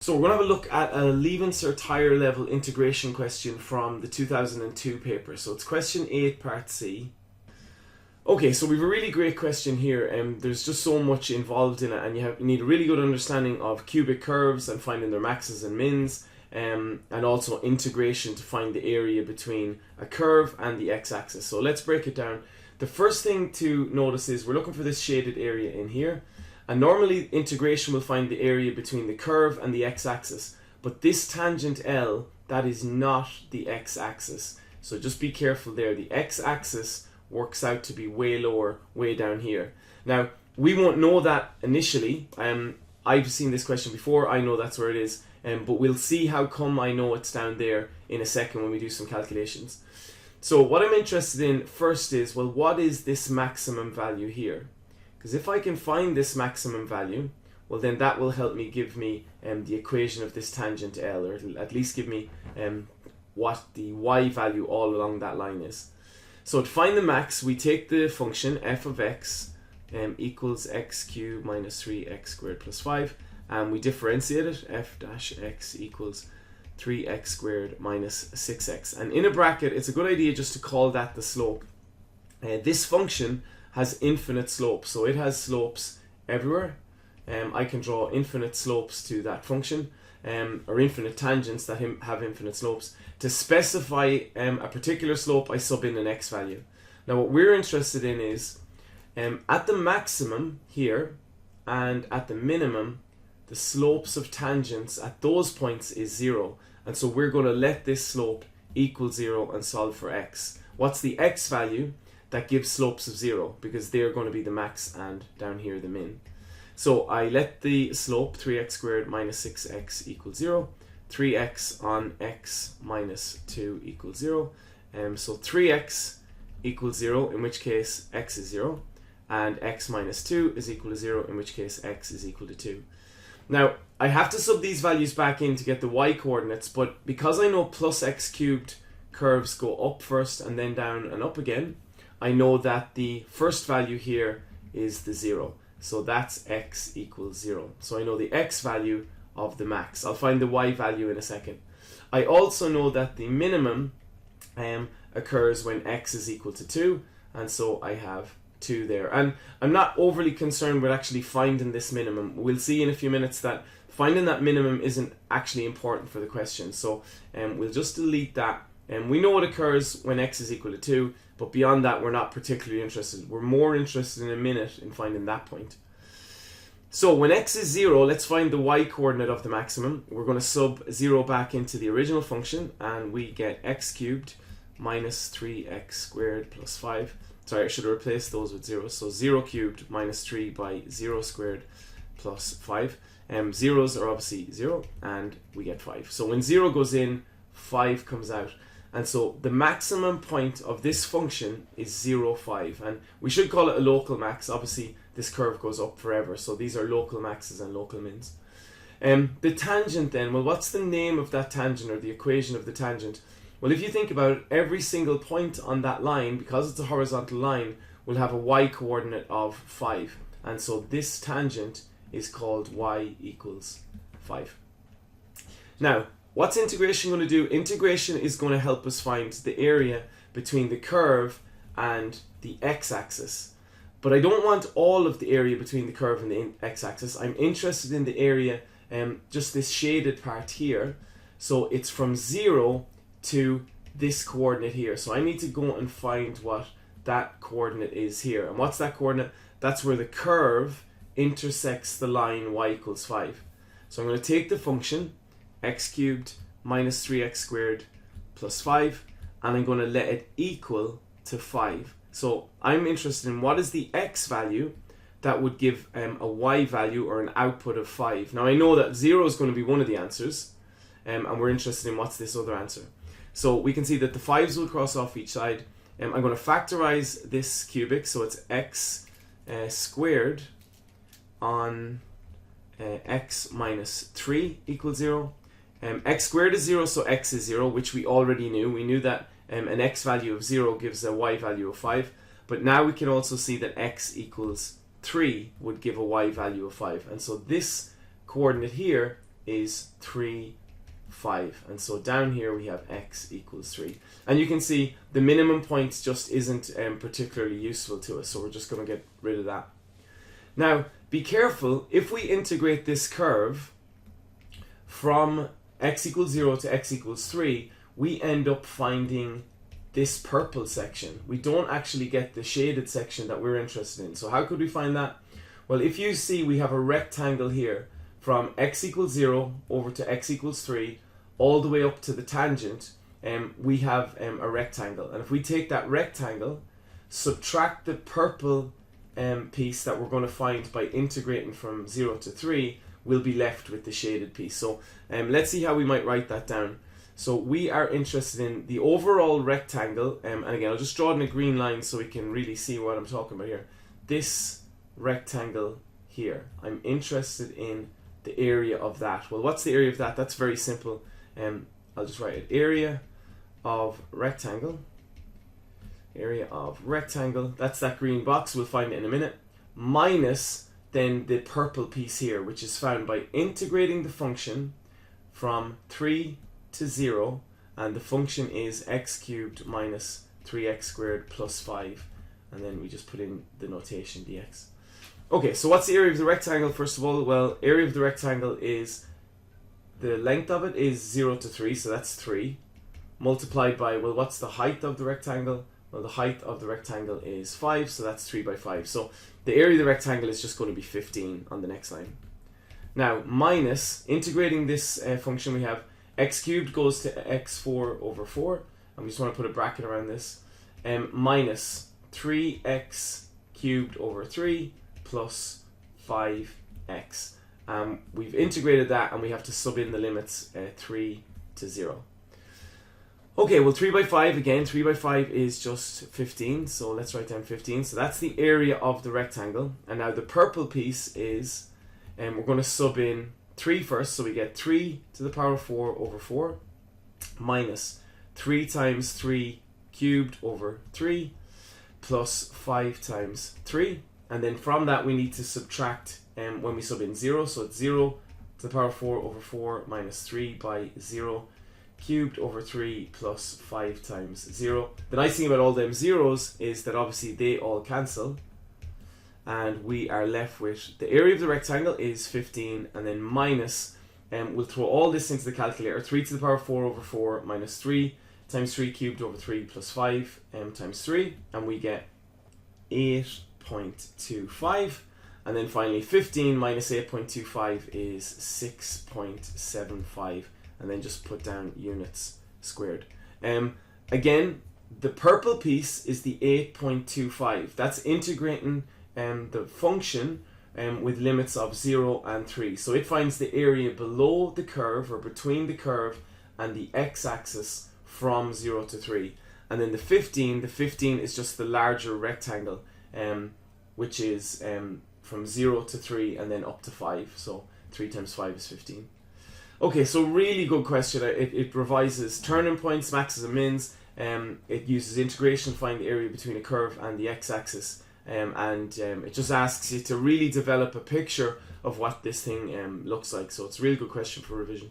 So we're going to have a look at a Leaving Cert higher level integration question from the 2002 paper. So it's question 8 part C. Okay, so we have a really great question here. There's just so much involved in it, and you need a really good understanding of cubic curves and finding their maxes and mins, and also integration to find the area between a curve and the x-axis. So let's break it down. The first thing to notice is we're looking for this shaded area in here. And normally integration will find the area between the curve and the x-axis, but this tangent L, that is not the x-axis. So just be careful there. The x-axis works out to be way lower, way down here. Now, we won't know that initially. I've seen this question before, I know that's where it is, but we'll see how come I know it's down there in a second when we do some calculations. So what I'm interested in first is, well, what is this maximum value here? Because if I can find this maximum value, well then that will help me give me the equation of this tangent L, or it'll at least give me what the y value all along that line is. So to find the max, we take the function f of x equals x cubed minus 3x squared plus 5, and we differentiate it, f dash x equals 3x squared minus 6x. And in a bracket, it's a good idea just to call that the slope. This function has infinite slopes, so it has slopes everywhere. I can draw infinite slopes to that function, or infinite tangents that have infinite slopes. To specify a particular slope, I sub in an x value. Now what we're interested in is, at the maximum here and at the minimum, the slopes of tangents at those points is 0. And so we're going to let this slope equal 0 and solve for x. What's the x value? That gives slopes of 0, because they're going to be the max and down here the min. So I let the slope 3x squared minus 6x equals 0, 3x on x minus 2 equals 0, so 3x equals 0, in which case x is 0, and x minus 2 is equal to 0, in which case x is equal to 2. Now I have to sub these values back in to get the y coordinates, but because I know plus x cubed curves go up first and then down and up again, I know that the first value here is the 0. So that's x equals 0. So I know the x value of the max. I'll find the y value in a second. I also know that the minimum occurs when x is equal to 2. And so I have 2 there. And I'm not overly concerned with actually finding this minimum. We'll see in a few minutes that finding that minimum isn't actually important for the question. So we'll just delete that. And we know it occurs when x is equal to 2, but beyond that we're not particularly interested. We're more interested in a minute in finding that point. So when x is 0, let's find the y coordinate of the maximum. We're going to sub 0 back into the original function, and we get x cubed minus 3x squared plus 5. Sorry, I should have replaced those with 0. So 0 cubed minus 3 by 0 squared plus 5. Zeros are obviously 0, and we get 5. So when 0 goes in, 5 comes out. And so the maximum point of this function is 0, 5. And we should call it a local max. Obviously, this curve goes up forever. So these are local maxes and local mins. The tangent then, well, what's the name of that tangent, or the equation of the tangent? Well, if you think about it, every single point on that line, because it's a horizontal line, will have a y coordinate of 5. And so this tangent is called y equals 5. Now, what's integration going to do? Integration is going to help us find the area between the curve and the x-axis. But I don't want all of the area between the curve and the x-axis. I'm interested in the area, just this shaded part here. So it's from 0 to this coordinate here. So I need to go and find what that coordinate is here. And what's that coordinate? That's where the curve intersects the line y equals 5. So I'm going to take the function x cubed minus 3x squared plus 5, and I'm going to let it equal to 5. So I'm interested in what is the x value that would give a y value, or an output of 5. Now I know that 0 is going to be one of the answers, and we're interested in what's this other answer. So we can see that the 5's will cross off each side. I'm going to factorize this cubic, so it's x squared on x minus 3 equals 0. X squared is 0, so x is 0, which we already knew. We knew that an x value of 0 gives a y value of 5. But now we can also see that x equals 3 would give a y value of 5. And so this coordinate here is 3, 5. And so down here we have x equals 3. And you can see the minimum point just isn't particularly useful to us, so we're just going to get rid of that. Now, be careful, if we integrate this curve from x equals 0 to x equals 3, we end up finding this purple section. We don't actually get the shaded section that we're interested in. So how could we find that? Well, if you see we have a rectangle here from x equals 0 over to x equals 3 all the way up to the tangent, we have a rectangle. And if we take that rectangle, subtract the purple piece that we're going to find by integrating from 0 to 3, we'll be left with the shaded piece. So let's see how we might write that down. So we are interested in the overall rectangle, and again I'll just draw it in a green line so we can really see what I'm talking about here. This rectangle here, I'm interested in the area of that. Well, what's the area of that? That's very simple. I'll just write it. Area of rectangle. Area of rectangle. That's that green box. We'll find it in a minute. Minus then the purple piece here, which is found by integrating the function from 3 to 0, and the function is x cubed minus 3x squared plus 5, and then we just put in the notation dx. Okay, so what's the area of the rectangle first of all? Well, area of the rectangle is, the length of it is 0 to 3, so that's 3, multiplied by, well, what's the height of the rectangle? Well, the height of the rectangle is 5, so that's 3 by 5. So the area of the rectangle is just going to be 15 on the next line. Now, minus, integrating this function, we have x cubed goes to x4 over 4, and we just want to put a bracket around this, minus 3x cubed over 3 plus 5x. We've integrated that, and we have to sub in the limits 3 to 0. Okay, well 3 by 5, again 3 by 5 is just 15, so let's write down 15. So that's the area of the rectangle, and now the purple piece is, we're going to sub in 3 first, so we get 3 to the power 4 over 4 minus 3 times 3 cubed over 3 plus 5 times 3, and then from that we need to subtract when we sub in 0, so it's 0 to the power 4 over 4 minus 3 by 0 cubed over 3 plus 5 times 0. The nice thing about all them zeros is that obviously they all cancel, and we are left with the area of the rectangle is 15, and then minus, we'll throw all this into the calculator, 3 to the power 4 over 4 minus 3 times 3 cubed over 3 plus 5 times 3, and we get 8.25, and then finally 15 minus 8.25 is 6.75, and then just put down units squared. Again, the purple piece is the 8.25. That's integrating the function with limits of 0 and 3. So it finds the area below the curve, or between the curve and the x-axis from 0 to 3. And then the 15 is just the larger rectangle, which is from 0 to 3 and then up to 5. So 3 times 5 is 15. Okay, so really good question. It revises turning points, maxes and mins. It uses integration to find the area between a curve and the x-axis. It just asks you to really develop a picture of what this thing looks like. So it's a really good question for revision.